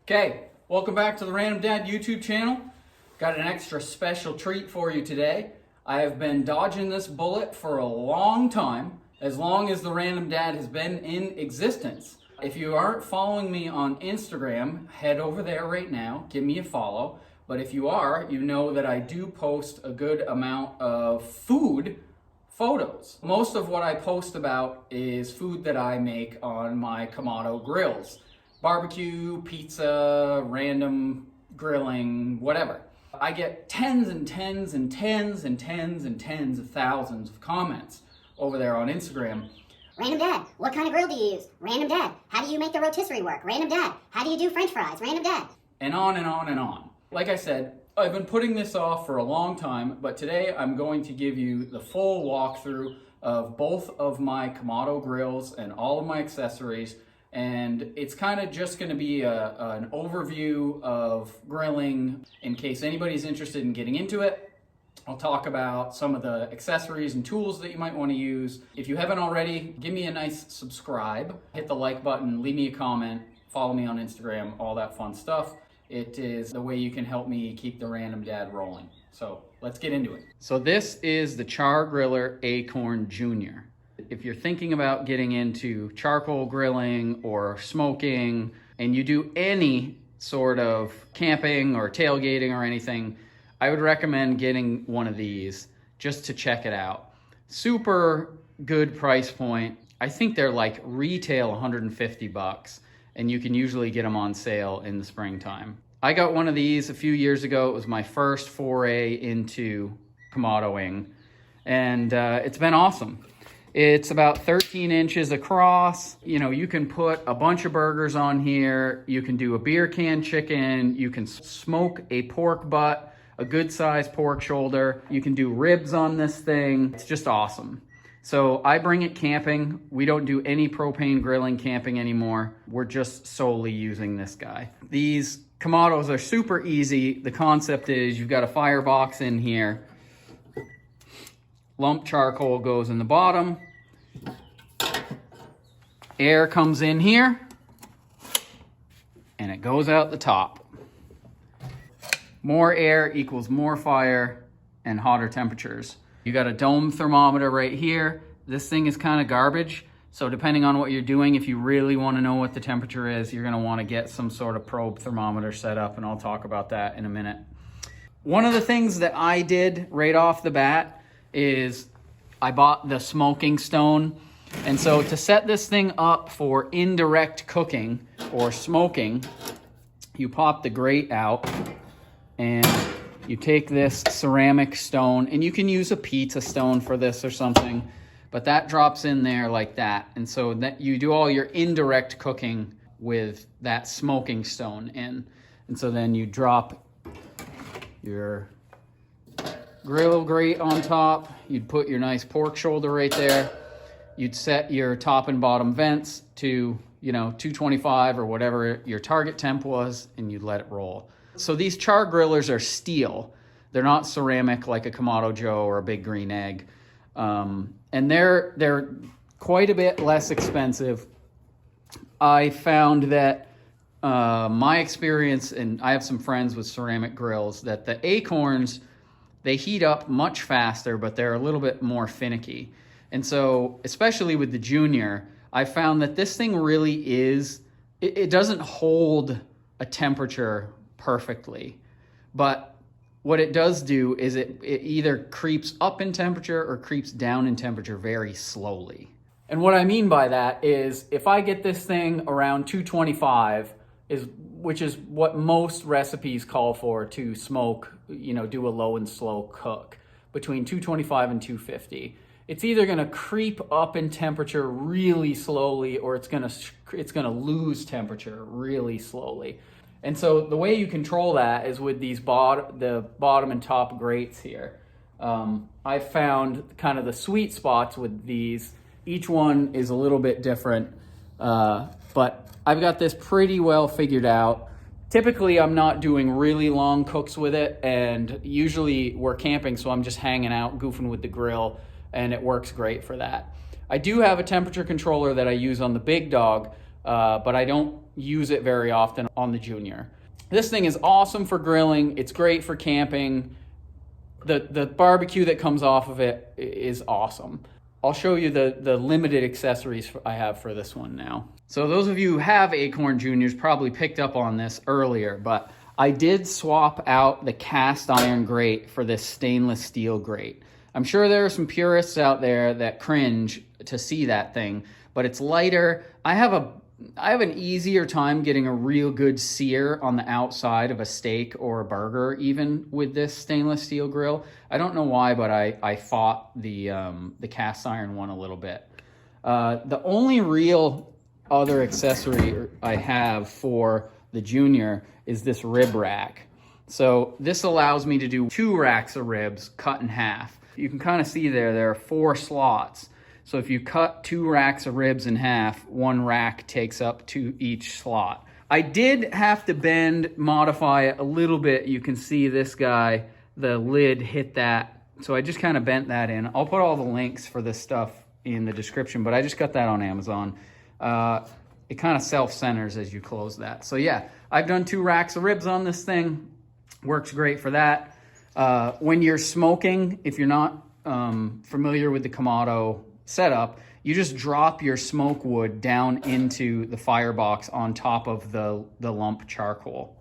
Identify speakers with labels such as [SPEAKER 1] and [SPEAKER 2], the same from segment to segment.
[SPEAKER 1] Okay, welcome back to the Random Dad YouTube channel. Got an extra special treat for you today. I have been dodging this bullet for a long time, as long as the Random Dad has been in existence. If you aren't following me on Instagram, head over there right now, give me a follow. But if you are, you know that I do post a good amount of food photos. Most of what I post about is food that I make on my Kamado grills. Barbecue, pizza, random grilling, whatever. I get tens and tens and tens and tens and tens of thousands of comments over there on Instagram.
[SPEAKER 2] Random Dad, what kind of grill do you use? Random Dad, how do you make the rotisserie work? Random Dad, how do you do French fries? Random Dad.
[SPEAKER 1] And on and on and on. Like I said, I've been putting this off for a long time, but today I'm going to give you the full walkthrough of both of my Kamado grills and all of my accessories. And it's kind of just going to be an overview of grilling in case anybody's interested in getting into it. I'll talk about some of the accessories and tools that you might want to use. If you haven't already, give me a nice subscribe, hit the like button, leave me a comment, follow me on Instagram, all that fun stuff. It is the way you can help me keep the Random Dad rolling. So let's get into it. So this is the Char Griller Akorn Jr. If you're thinking about getting into charcoal grilling or smoking, and you do any sort of camping or tailgating or anything, I would recommend getting one of these just to check it out. Super good price point. I think they're like retail 150 bucks, and you can usually get them on sale in the springtime. I got one of these a few years ago. It was my first foray into Kamadoing, and it's been awesome. It's about 13 inches across. You know, you can put a bunch of burgers on here. You can do a beer can chicken. You can smoke a pork butt, a good sized pork shoulder. You can do ribs on this thing. It's just awesome. So I bring it camping. We don't do any propane grilling camping anymore. We're just solely using this guy. These Kamados are super easy. The concept is you've got a firebox in here. Lump charcoal goes in the bottom. Air comes in here, and it goes out the top. More air equals more fire and hotter temperatures. You got a dome thermometer right here. This thing is kind of garbage. So depending on what you're doing, if you really want to know what the temperature is, you're going to want to get some sort of probe thermometer set up, and I'll talk about that in a minute. One of the things that I did right off the bat is I bought the smoking stone. And so to set this thing up for indirect cooking or smoking, you pop the grate out and you take this ceramic stone, and you can use a pizza stone for this or something, but that drops in there like that. And so that you do all your indirect cooking with that smoking stone in. And so then you drop your grill grate on top. You'd put your nice pork shoulder right there. You'd set your top and bottom vents to, 225 or whatever your target temp was, and you'd let it roll. So these Char Grillers are steel. They're not ceramic like a Kamado Joe or a Big Green Egg. And they're quite a bit less expensive. I found that my experience, and I have some friends with ceramic grills, that the Akorns, they heat up much faster, but they're a little bit more finicky. And so, especially with the Junior, I found that this thing really is, it doesn't hold a temperature perfectly. But what it does do is it either creeps up in temperature or creeps down in temperature very slowly. And what I mean by that is if I get this thing around 225, which is what most recipes call for to smoke, do a low and slow cook, between 225 and 250. It's either going to creep up in temperature really slowly, or it's going to lose temperature really slowly. And so the way you control that is with these the bottom and top grates here. I found kind of the sweet spots with these. Each one is a little bit different, but I've got this pretty well figured out. Typically, I'm not doing really long cooks with it, and usually we're camping, so I'm just hanging out, goofing with the grill, and it works great for that. I do have a temperature controller that I use on the big dog, but I don't use it very often on the Junior. This thing is awesome for grilling. It's great for camping. The barbecue that comes off of it is awesome. I'll show you the limited accessories I have for this one now. So those of you who have Akorn Juniors probably picked up on this earlier, but I did swap out the cast iron grate for this stainless steel grate. I'm sure there are some purists out there that cringe to see that thing, but it's lighter. I have an easier time getting a real good sear on the outside of a steak or a burger, even with this stainless steel grill. I don't know why, but I fought the cast iron one a little bit. The only real other accessory I have for the Junior is this rib rack. So this allows me to do 2 racks of ribs cut in half. You can kind of see there are 4 slots. So if you cut 2 racks of ribs in half, 1 rack takes up 2 each slot. I did have to modify it a little bit. You can see this guy, the lid hit that. So I just kind of bent that in. I'll put all the links for this stuff in the description, but I just got that on Amazon. It kind of self-centers as you close that. So yeah, I've done 2 racks of ribs on this thing. Works great for that. When you're smoking, if you're not familiar with the Kamado setup, you just drop your smoke wood down into the firebox on top of the lump charcoal.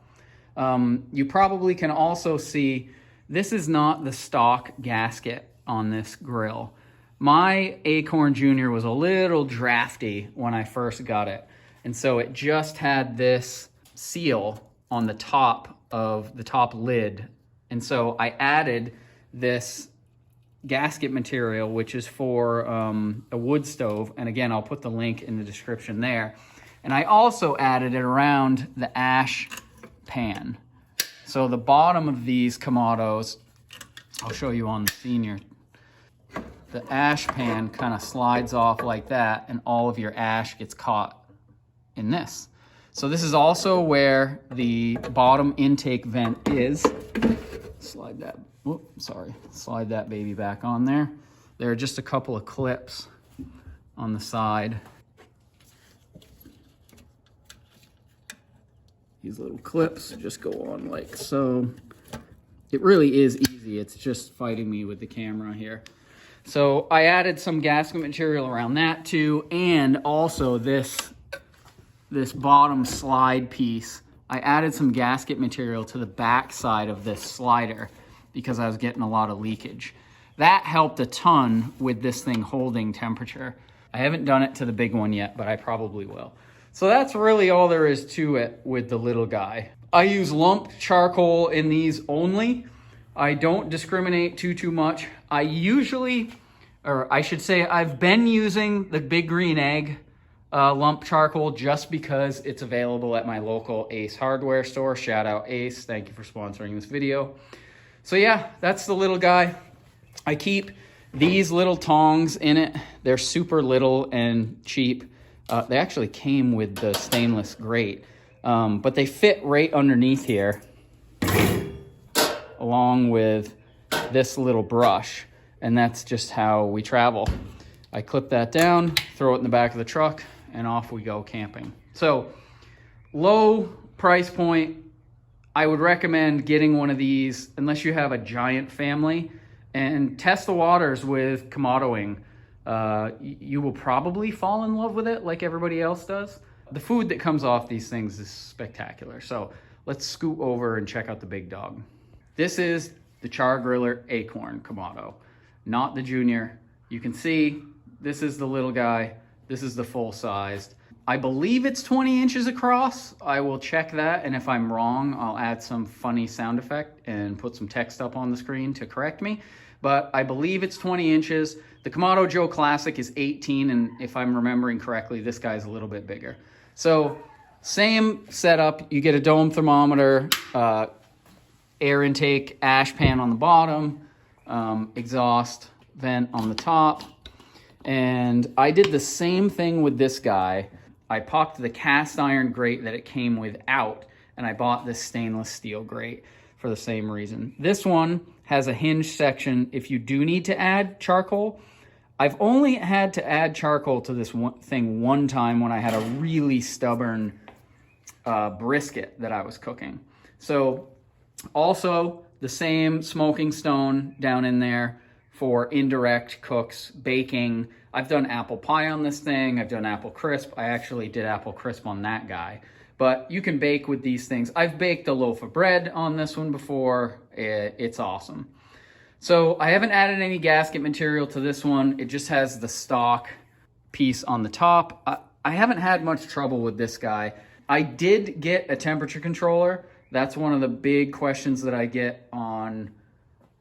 [SPEAKER 1] You probably can also see this is not the stock gasket on this grill. My Akorn Junior was a little drafty when I first got it, and so it just had this seal on the top of the top lid, and so I added this gasket material, which is for a wood stove, and again, I'll put the link in the description there. And I also added it around the ash pan. So the bottom of these Kamados, I'll show you on the Senior, the ash pan kind of slides off like that, and all of your ash gets caught in this. So this is also where the bottom intake vent is. Slide that baby back on there. There are just a couple of clips on the side. These little clips just go on like so. It really is easy. It's just fighting me with the camera here. So I added some gasket material around that too, and also this bottom slide piece. I added some gasket material to the back side of this slider because I was getting a lot of leakage. That helped a ton with this thing holding temperature. I haven't done it to the big one yet, but I probably will. So that's really all there is to it with the little guy. I use lumped charcoal in these only. I don't discriminate too much. I usually, or I should say I've been using the Big Green Egg lump charcoal just because it's available at my local Ace hardware store. Shout out Ace, thank you for sponsoring this video. So yeah, that's the little guy. I keep these little tongs in it. They're super little and cheap. They actually came with the stainless grate, but they fit right underneath here, along with this little brush, and that's just how we travel. I clip that down, throw it in the back of the truck, and off we go camping. So, low price point. I would recommend getting one of these unless you have a giant family, and test the waters with Kamadoing. You will probably fall in love with it like everybody else does. The food that comes off these things is spectacular. So let's scoot over and check out the big dog. This is the Char Griller Akorn Kamado, not the Junior. You can see this is the little guy. This is the full sized. I believe it's 20 inches across. I will check that, and if I'm wrong, I'll add some funny sound effect and put some text up on the screen to correct me. But I believe it's 20 inches. The Kamado Joe Classic is 18, and if I'm remembering correctly, this guy's a little bit bigger. So same setup. You get a dome thermometer, air intake, ash pan on the bottom, exhaust vent on the top. And I did the same thing with this guy. I popped the cast iron grate that it came with out, and I bought this stainless steel grate for the same reason. This one has a hinge section if you do need to add charcoal. I've only had to add charcoal to this thing one time when I had a really stubborn brisket that I was cooking. So also the same smoking stone down in there for indirect cooks, baking. I've done apple pie on this thing. I've done apple crisp. I actually did apple crisp on that guy. But you can bake with these things. I've baked a loaf of bread on this one before. It's awesome. So I haven't added any gasket material to this one. It just has the stock piece on the top. I haven't had much trouble with this guy. I did get a temperature controller. That's one of the big questions that I get on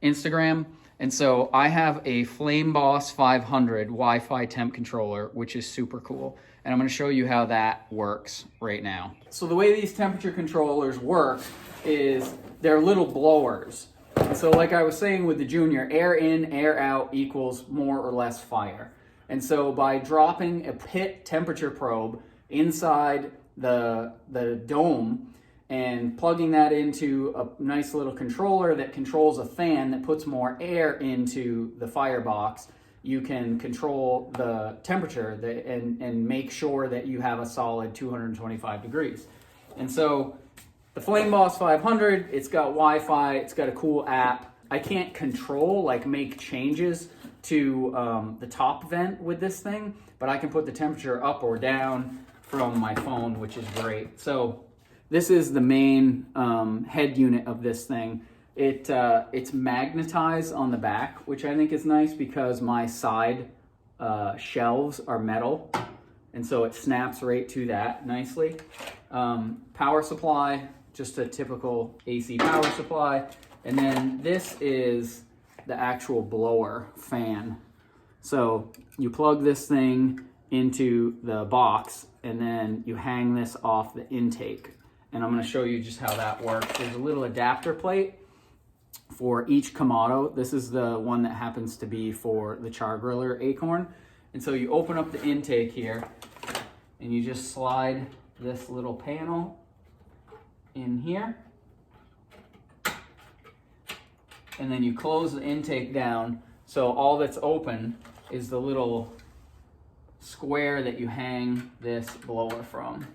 [SPEAKER 1] Instagram. And so I have a Flame Boss 500 Wi-Fi temp controller, which is super cool. And I'm gonna show you how that works right now. So the way these temperature controllers work is they're little blowers. And so like I was saying with the Junior, air in, air out equals more or less fire. And so by dropping a pit temperature probe inside the dome and plugging that into a nice little controller that controls a fan that puts more air into the firebox, you can control the temperature and make sure that you have a solid 225 degrees. And so the Flame Boss 500, it's got Wi-Fi, it's got a cool app. I can't control, like make changes to the top vent with this thing, but I can put the temperature up or down from my phone, which is great. So this is the main head unit of this thing. It's magnetized on the back, which I think is nice because my side shelves are metal, and so it snaps right to that nicely. Power supply, just a typical AC power supply. And then this is the actual blower fan. So you plug this thing into the box and then you hang this off the intake. And I'm gonna show you just how that works. There's a little adapter plate for each Kamado. This is the one that happens to be for the Char Griller Akorn. And so you open up the intake here and you just slide this little panel in here. And then you close the intake down. So all that's open is the little square that you hang this blower from.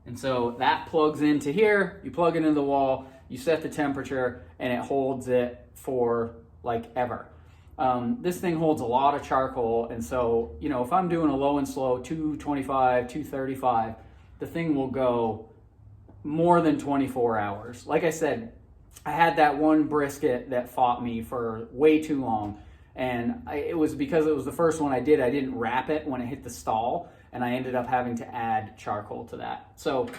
[SPEAKER 1] And so that plugs into here, you plug it into the wall, you set the temperature, and it holds it for like ever. This thing holds a lot of charcoal, and so, you know, if I'm doing a low and slow, 225, 235, the thing will go more than 24 hours. Like I said, I had that one brisket that fought me for way too long, and it was because it was the first one I did. I didn't wrap it when it hit the stall, and I ended up having to add charcoal to that. So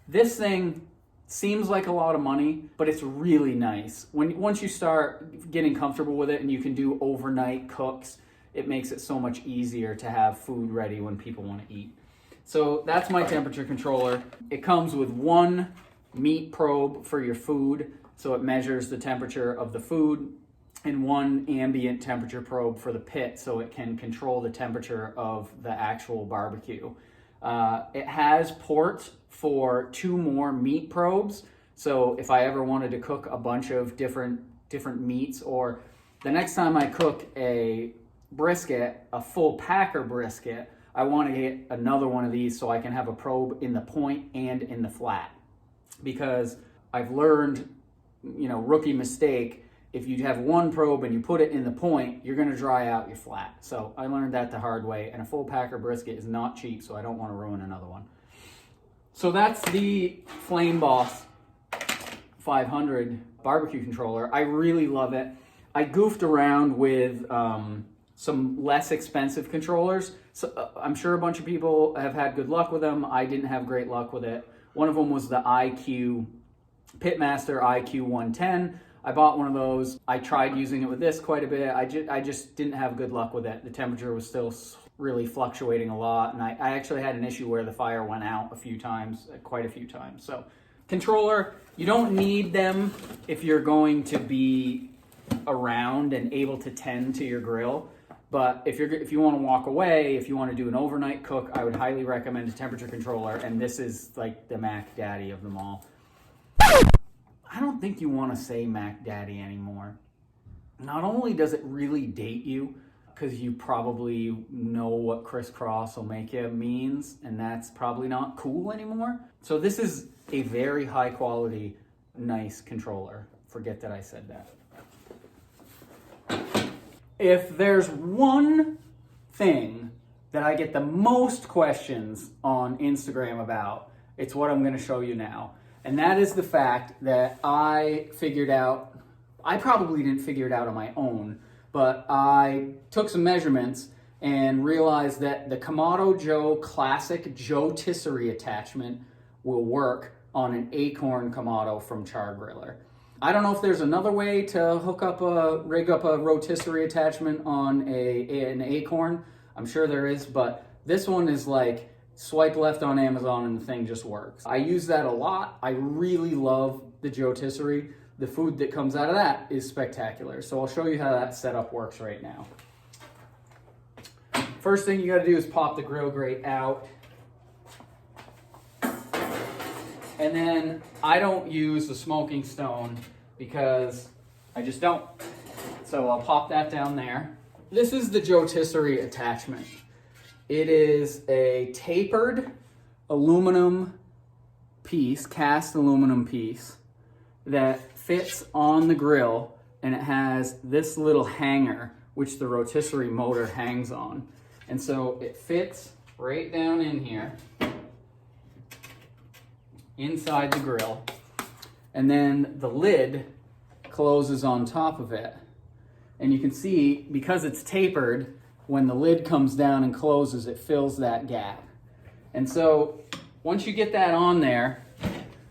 [SPEAKER 1] this thing seems like a lot of money, but it's really nice. Once you start getting comfortable with it and you can do overnight cooks, it makes it so much easier to have food ready when people want to eat. So that's my temperature controller. It comes with one meat probe for your food, so it measures the temperature of the food, and one ambient temperature probe for the pit, so it can control the temperature of the actual barbecue. It has ports for 2 more meat probes, so if I ever wanted to cook a bunch of different meats, or the next time I cook a brisket, a full packer brisket, I want to get another one of these so I can have a probe in the point and in the flat. Because I've learned, you know, rookie mistake, if you have one probe and you put it in the point, you're going to dry out your flat. So I learned that the hard way, and a full packer brisket is not cheap, so I don't want to ruin another one. So that's the Flame Boss 500 barbecue controller. I really love it. I goofed around with some less expensive controllers. So I'm sure a bunch of people have had good luck with them. I didn't have great luck with it. One of them was the Pitmaster IQ 110. I bought one of those. I tried using it with this quite a bit. I just didn't have good luck with it. The temperature was still really fluctuating a lot, and I actually had an issue where the fire went out quite a few times. So controller, you don't need them if you're going to be around and able to tend to your grill. But if you want to walk away, if you want to do an overnight cook, I would highly recommend a temperature controller, and this is like the Mac Daddy of them all. I don't think you want to say Mac Daddy anymore. not only does it really date you, because you probably know what crisscross will make you means, and that's probably not cool anymore. So this is a very high quality, nice controller. Forget that I said that. If there's one thing that I get the most questions on Instagram about, it's what I'm gonna show you now. And that is the fact that I probably didn't figure it out on my own, but I took some measurements and realized that the Kamado Joe Classic Jotisserie attachment will work on an Akorn Kamado from Char Griller. I don't know if there's another way to rig up a rotisserie attachment on an Akorn. I'm sure there is, but this one is like swipe left on Amazon and the thing just works. I use that a lot. I really love the Jotisserie. The food that comes out of that is spectacular. So I'll show you how that setup works right now. First thing you gotta do is pop the grill grate out. And then I don't use the smoking stone because I just don't. So I'll pop that down there. This is the Jotisserie attachment. It is a tapered aluminum piece, cast aluminum piece that fits on the grill, and it has this little hanger which the rotisserie motor hangs on. And so it fits right down in here inside the grill, and then the lid closes on top of it. And you can see, because it's tapered, when the lid comes down and closes, it fills that gap. And so once you get that on there,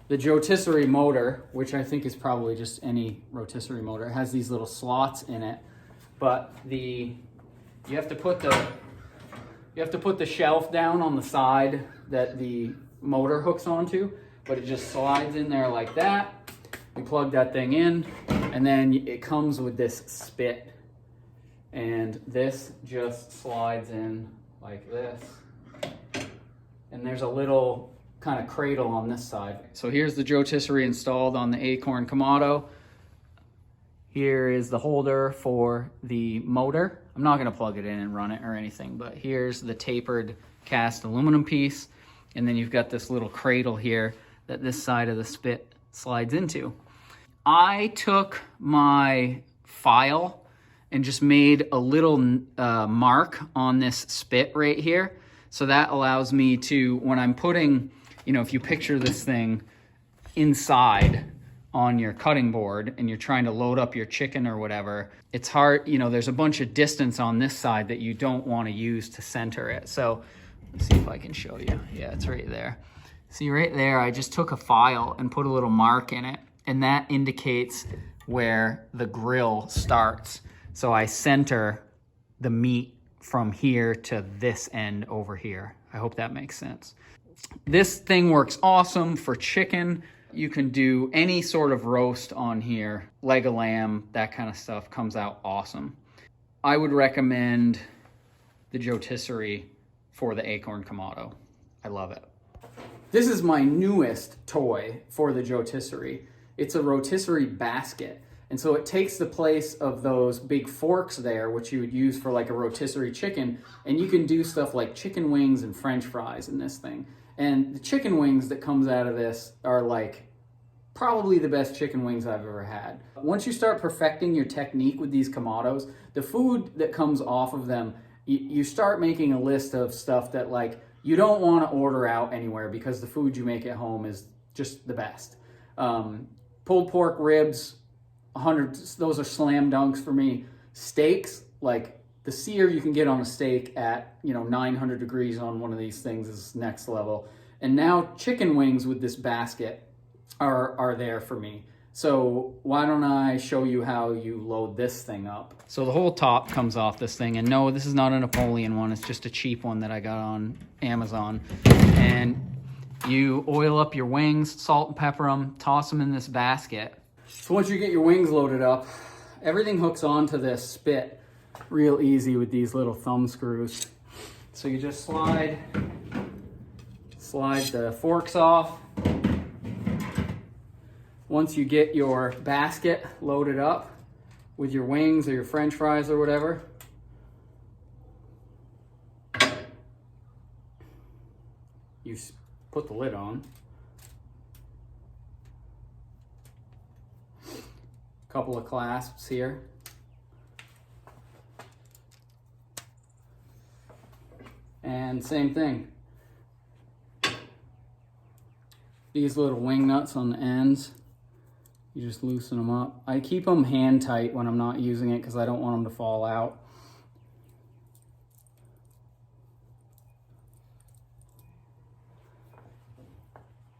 [SPEAKER 1] the Jotisserie motor, which I think is probably just any rotisserie motor, has these little slots in it, but you have to put the shelf down on the side that the motor hooks onto, but it just slides in there like that. You plug that thing in, and then it comes with this spit, and this just slides in like this, and there's a little kind of cradle on this side. So here's the Jotisserie installed on the Akorn Kamado. Here is the holder for the motor. I'm not gonna plug it in and run it or anything, but here's the tapered cast aluminum piece. And then you've got this little cradle here that this side of the spit slides into. I took my file and just made a little mark on this spit right here. So that allows me to, when I'm putting, if you picture this thing inside on your cutting board and you're trying to load up your chicken or whatever, it's hard, there's a bunch of distance on this side that you don't want to use to center it. So let's see if I can show you. Yeah, it's right there. See right there, I just took a file and put a little mark in it, and that indicates where the grill starts. So I center the meat from here to this end over here. I hope that makes sense. This thing works awesome for chicken. You can do any sort of roast on here, leg of lamb, that kind of stuff comes out awesome. I would recommend the Jotisserie for the Akorn Kamado. I love it. This is my newest toy for the Jotisserie. It's a rotisserie basket. And so it takes the place of those big forks there, which you would use for like a rotisserie chicken. And you can do stuff like chicken wings and French fries in this thing. And the chicken wings that comes out of this are like probably the best chicken wings I've ever had. Once you start perfecting your technique with these Kamados, the food that comes off of them, you start making a list of stuff that like you don't want to order out anywhere because the food you make at home is just the best. Pulled pork ribs, 100, those are slam dunks for me. Steaks, like the sear you can get on a steak at 900 degrees on one of these things is next level. And now chicken wings with this basket are there for me. So why don't I show you how you load this thing up. So the whole top comes off this thing, and no, this is not a Napoleon one, it's just a cheap one that I got on Amazon. And you oil up your wings, salt and pepper them, toss them in this basket. So once you get your wings loaded up, everything hooks onto this spit real easy with these little thumb screws. So you just slide the forks off. Once you get your basket loaded up, with your wings or your French fries or whatever. You put the lid on. Couple of clasps here. And same thing. These little wing nuts on the ends, you just loosen them up. I keep them hand tight when I'm not using it because I don't want them to fall out.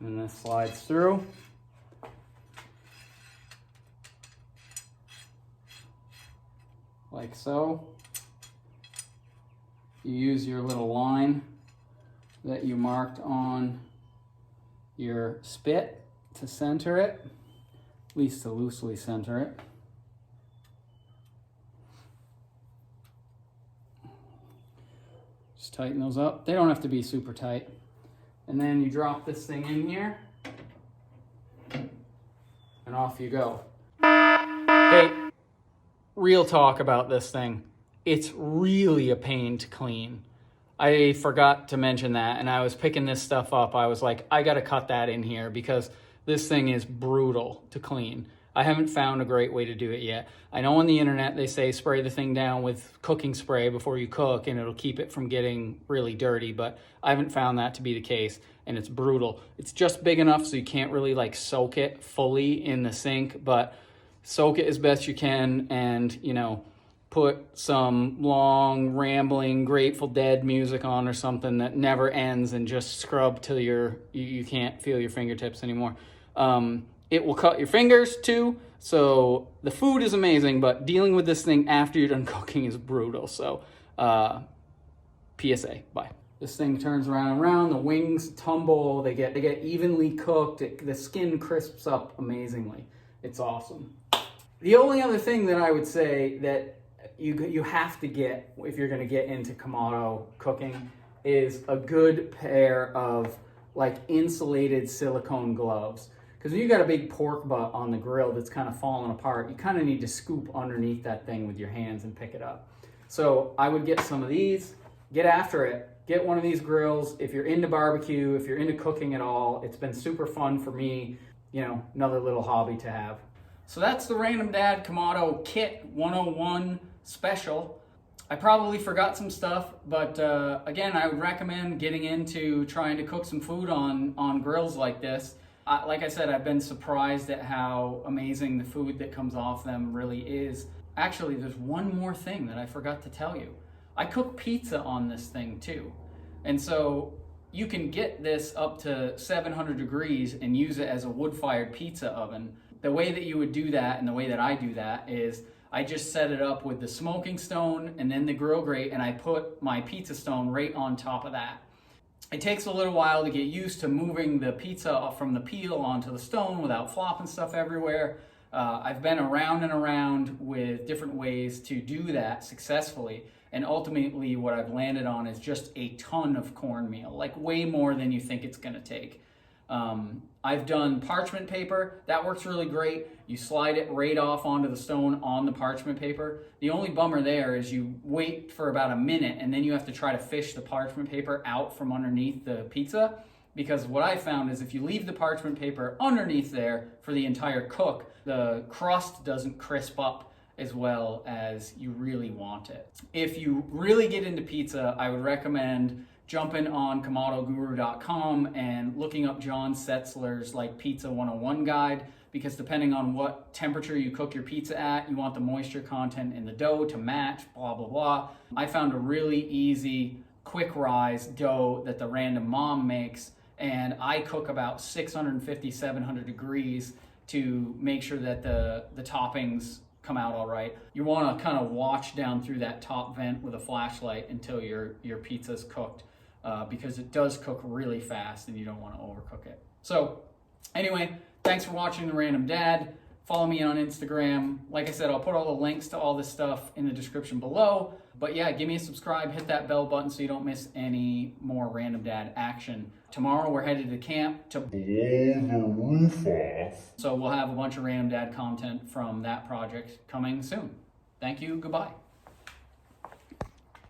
[SPEAKER 1] And this slides through. Like so. You use your little line that you marked on your spit to center it, at least to loosely center it. Just tighten those up. They don't have to be super tight. And then you drop this thing in here, and off you go. Hey, real talk about this thing. It's really a pain to clean. I forgot to mention that, and I was picking this stuff up. I was like, I gotta cut that in here because this thing is brutal to clean. I haven't found a great way to do it yet. I know on the internet they say spray the thing down with cooking spray before you cook and it'll keep it from getting really dirty, but I haven't found that to be the case, and it's brutal. It's just big enough so you can't really like soak it fully in the sink, but soak it as best you can, and you know, put some long, rambling Grateful Dead music on or something that never ends, and just scrub till you can't feel your fingertips anymore. It will cut your fingers too, so the food is amazing, but dealing with this thing after you're done cooking is brutal. So, PSA, bye. This thing turns around and around, the wings tumble, they get evenly cooked, the skin crisps up amazingly. It's awesome. The only other thing that I would say that you have to get if you're going to get into Kamado cooking is a good pair of like insulated silicone gloves. Because when you got a big pork butt on the grill that's kind of falling apart, you kind of need to scoop underneath that thing with your hands and pick it up. So I would get some of these, get after it, get one of these grills. If you're into barbecue, if you're into cooking at all, it's been super fun for me, you know, another little hobby to have. So that's the Random Dad Kamado Kit 101 special. I probably forgot some stuff, but again, I would recommend getting into trying to cook some food on grills like this. Like I said, I've been surprised at how amazing the food that comes off them really is. Actually, there's one more thing that I forgot to tell you. I cook pizza on this thing too. And so you can get this up to 700 degrees and use it as a wood-fired pizza oven. The way that you would do that, and the way that I do that, is I just set it up with the smoking stone and then the grill grate, and I put my pizza stone right on top of that. It takes a little while to get used to moving the pizza from the peel onto the stone without flopping stuff everywhere. I've been around and around with different ways to do that successfully, and ultimately what I've landed on is just a ton of cornmeal, like way more than you think it's gonna take. I've done parchment paper. That works really great. You slide it right off onto the stone on the parchment paper. The only bummer there is you wait for about a minute and then you have to try to fish the parchment paper out from underneath the pizza, because what I found is if you leave the parchment paper underneath there for the entire cook, the crust doesn't crisp up as well as you really want it. If you really get into pizza, I would recommend jumping on KamadoGuru.com and looking up John Setzler's like Pizza 101 guide, because depending on what temperature you cook your pizza at, you want the moisture content in the dough to match, blah, blah, blah. I found a really easy, quick rise dough that the Random Mom makes, and I cook about 650, 700 degrees to make sure that the toppings come out all right. You want to kind of watch down through that top vent with a flashlight until your pizza's cooked. Because it does cook really fast and you don't want to overcook it. So anyway, thanks for watching The Random Dad. Follow me on Instagram. Like I said, I'll put all the links to all this stuff in the description below. But yeah, give me a subscribe, hit that bell button so you don't miss any more Random Dad action. Tomorrow we're headed to camp to blow the roof off. So we'll have a bunch of Random Dad content from that project coming soon. Thank you, goodbye.